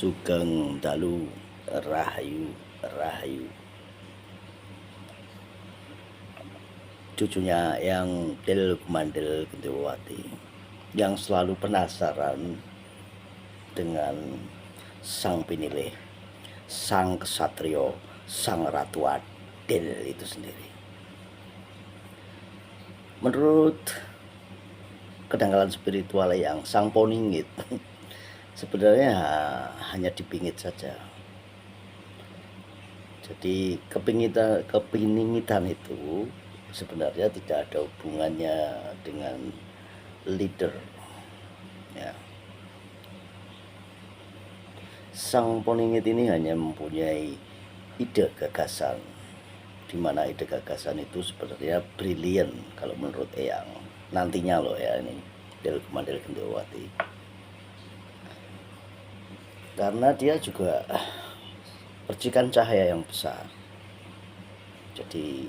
Sugeng Dalu Rahayu Rahayu. Cucunya yang Del Kumandel Gendewati yang selalu penasaran dengan sang pinilih, sang kesatrio, sang ratu adil itu sendiri. Menurut kedangkalan spiritual yang sang poningit sebenarnya hanya dipingit saja. Jadi kepingitan itu sebenarnya tidak ada hubungannya dengan leader, ya. Sang poningit ini hanya mempunyai ide gagasan, di mana ide gagasan itu sebenarnya brilian kalau menurut Eyang nantinya loh ya, ini Del Kumandel Gendewati, karena dia juga percikan cahaya yang besar. Jadi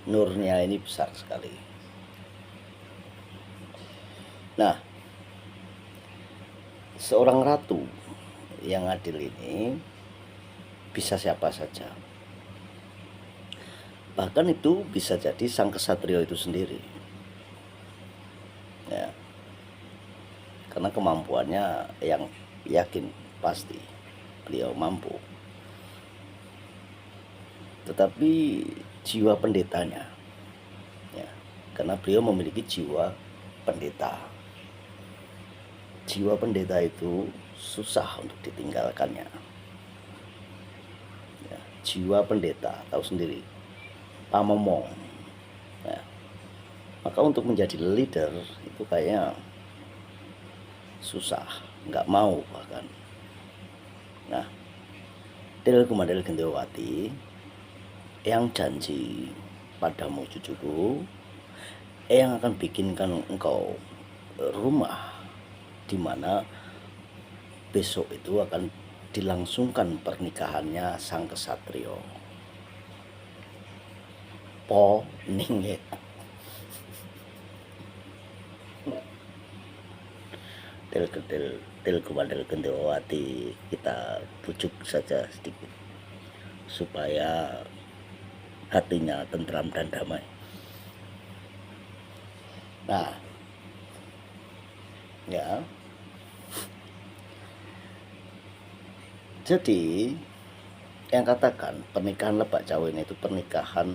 nurnya ini besar sekali. Nah, seorang ratu yang adil ini bisa siapa saja. Bahkan itu bisa jadi sang kesatrio itu sendiri, ya. Karena kemampuannya yang yakin pasti beliau mampu. Tetapi jiwa pendetanya, ya, karena beliau memiliki jiwa pendeta. Jiwa pendeta itu susah untuk ditinggalkannya, ya. Jiwa pendeta tahu sendiri, pamomong, ya. Maka untuk menjadi leader itu kayaknya susah, nggak mau bahkan. Nah, Del Kumandel Gendewati yang janji padamu cucuku, yang akan bikinkan engkau rumah di mana besok itu akan dilangsungkan pernikahannya sang kesatrio Poningit. Del Kumandel Gendewati kita bujuk saja sedikit supaya hatinya tentram dan damai. Nah, ya, jadi yang katakan pernikahan Lebak Cawen itu pernikahan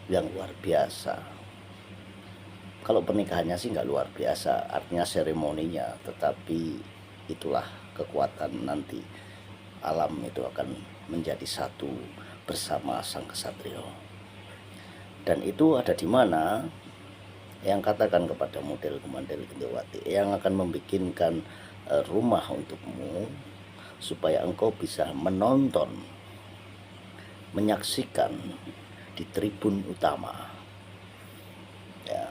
yang luar biasa. Kalau pernikahannya sih nggak luar biasa, artinya seremoninya, tetapi itulah kekuatan nanti alam itu akan menjadi satu bersama sang kesatrio. Dan itu ada di mana yang katakan kepada Del Kumandel Gendewati, yang akan membikinkan rumah untukmu supaya engkau bisa menonton, menyaksikan di tribun utama, ya,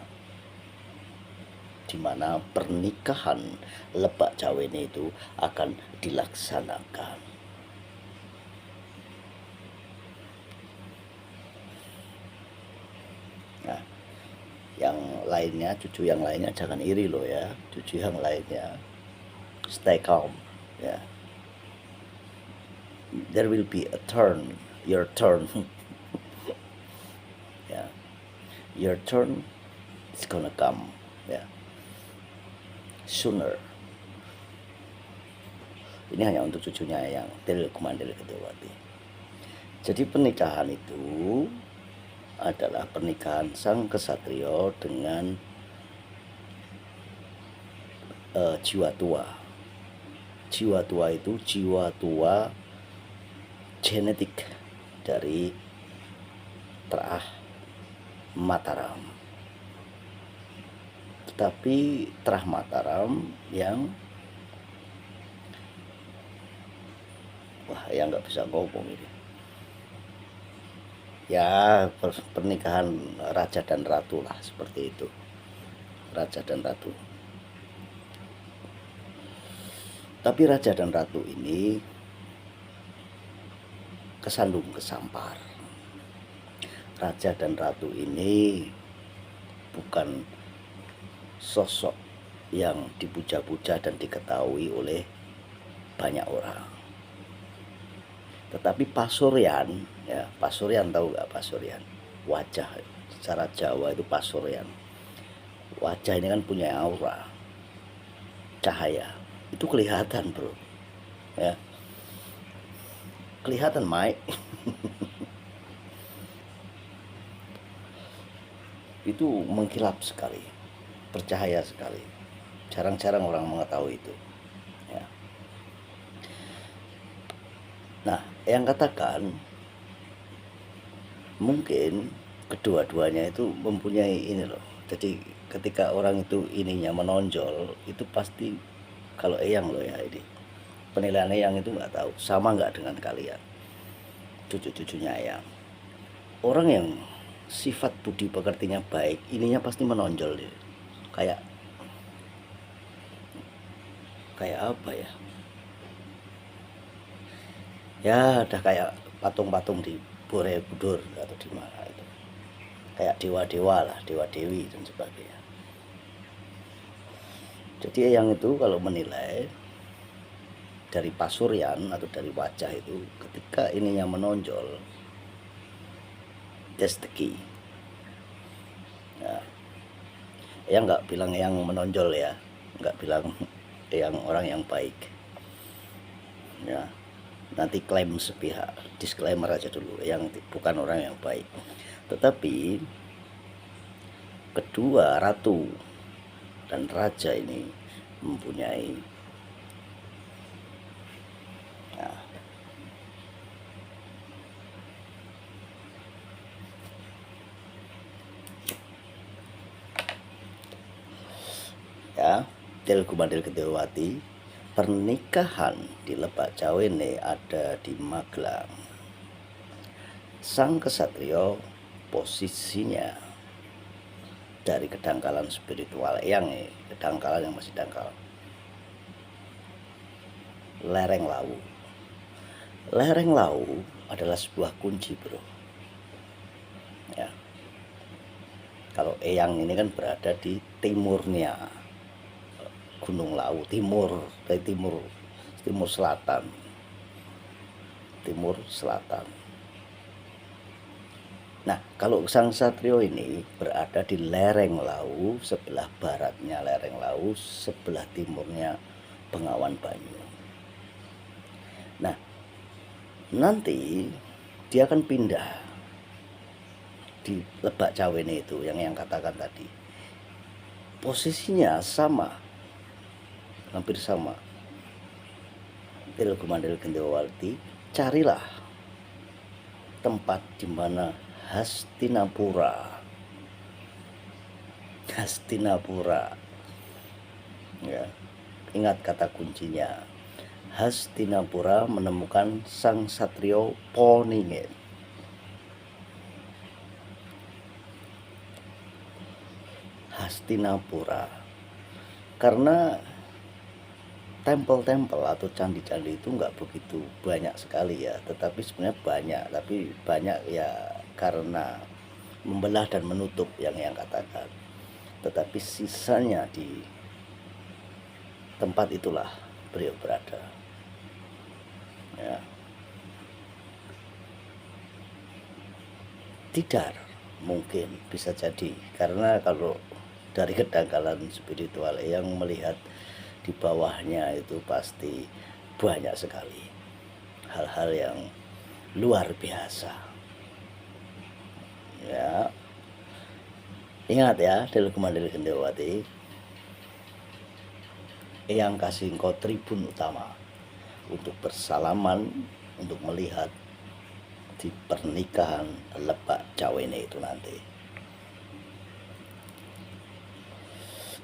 di mana pernikahan Lebak Cawen itu akan dilaksanakan. Nah, yang lainnya, cucu yang lainnya jangan iri loh ya, cucu yang lainnya stay calm, ya. There will be a turn, your turn. Ya, your turn is gonna come, ya, sooner. Ini hanya untuk cucunya yang Del Kumandel Gendewati. Jadi pernikahan itu adalah pernikahan sang kesatrio dengan jiwa tua. Jiwa tua itu jiwa tua genetik dari Trah Mataram. Tetapi Trah Mataram yang yang nggak bisa ngomong ini. Ya, pernikahan raja dan ratu lah, seperti itu. Raja dan ratu. Tapi raja dan ratu ini kesandung kesampar. Raja dan ratu ini bukan sosok yang dipuja-puja dan diketahui oleh banyak orang. Tetapi Pasuryan, ya Pasuryan, tahu nggak Pasuryan? Wajah secara Jawa itu Pasuryan. Wajah ini kan punya aura, cahaya. Itu kelihatan bro, ya kelihatan Mike. Itu mengkilap sekali, bercahaya sekali. Jarang-jarang orang mengetahui itu, ya. Nah, yang katakan mungkin kedua-duanya itu mempunyai ini loh. Jadi ketika orang itu ininya menonjol, itu pasti, kalau Eyang loh ya, ini penilaian Eyang itu nggak tahu sama nggak dengan kalian, cucu-cucunya Eyang. Orang yang sifat budi pekertinya baik, ininya pasti menonjol deh. Kayak apa ya? Ya udah kayak patung-patung di Borobudur atau di mana itu. Kayak dewa-dewa lah, dewa-dewi dan sebagainya. Jadi yang itu kalau menilai dari Pasuryan atau dari wajah itu, ketika ininya menonjol, that's the key. Ya, yang nggak bilang yang menonjol ya, nggak bilang yang orang yang baik. Ya, nanti klaim sepihak, disclaimer aja dulu, yang bukan orang yang baik. Tetapi kedua ratu dan raja ini mempunyai ya Tilgumandil Gendewati. Pernikahan di Lebak Jawene ada di Magelang. Sang kesatrio posisinya dari kedangkalan spiritual yang kedangkalan yang masih dangkal, lereng Lawu. Lereng Lawu adalah sebuah kunci bro, ya. Kalau Eyang ini kan berada di timurnya Gunung Lawu, timur selatan. Nah, kalau sang satrio ini berada di lereng Lawu, sebelah baratnya lereng Lawu, sebelah timurnya Bengawan Banyu. Nah, nanti dia akan pindah di Lebak Jawene itu yang katakan tadi. Posisinya sama, hampir sama. Tilgumandil Gendewati, carilah tempat di mana Hastinapura, ya, ingat kata kuncinya. Hastinapura menemukan sang satrio Poningit. Hastinapura, karena tempel-tempel atau candi-candi itu nggak begitu banyak sekali ya, tetapi sebenarnya banyak, tapi banyak ya karena membelah dan menutup yang katakan. Tetapi sisanya di tempat itulah beliau berada, ya. Tidar mungkin bisa jadi, karena kalau dari kedangkalan spiritual yang melihat di bawahnya itu pasti banyak sekali hal-hal yang luar biasa, ya. Ingat ya, Tilgumandil Gendewati, yang kasih engkau tribun utama untuk bersalaman, untuk melihat di pernikahan Lebak Jawene itu nanti.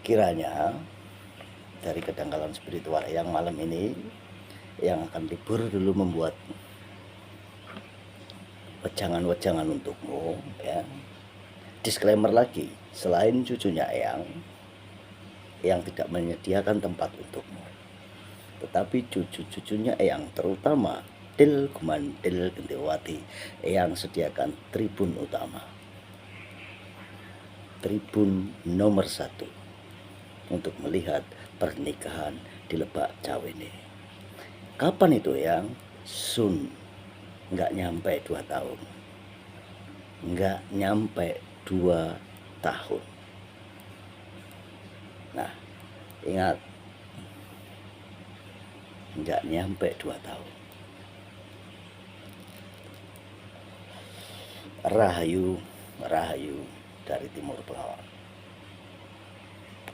Kiranya dari kedangkalan spiritual yang malam ini, yang akan libur dulu, membuat wejangan-wejangan untukmu, ya. Disclaimer lagi, selain cucunya yang tidak menyediakan tempat untukmu, tetapi cucu-cucunya terutama Tilgumandil Gendewati yang sediakan tribun utama, tribun nomor 1 untuk melihat pernikahan di Lebak Jawene. Kapan itu yang Sun? Nggak nyampe 2 tahun. Nggak nyampe 2 tahun. Nah, ingat, nggak nyampe 2 tahun. Rahayu, rahayu dari Timur Pelawan.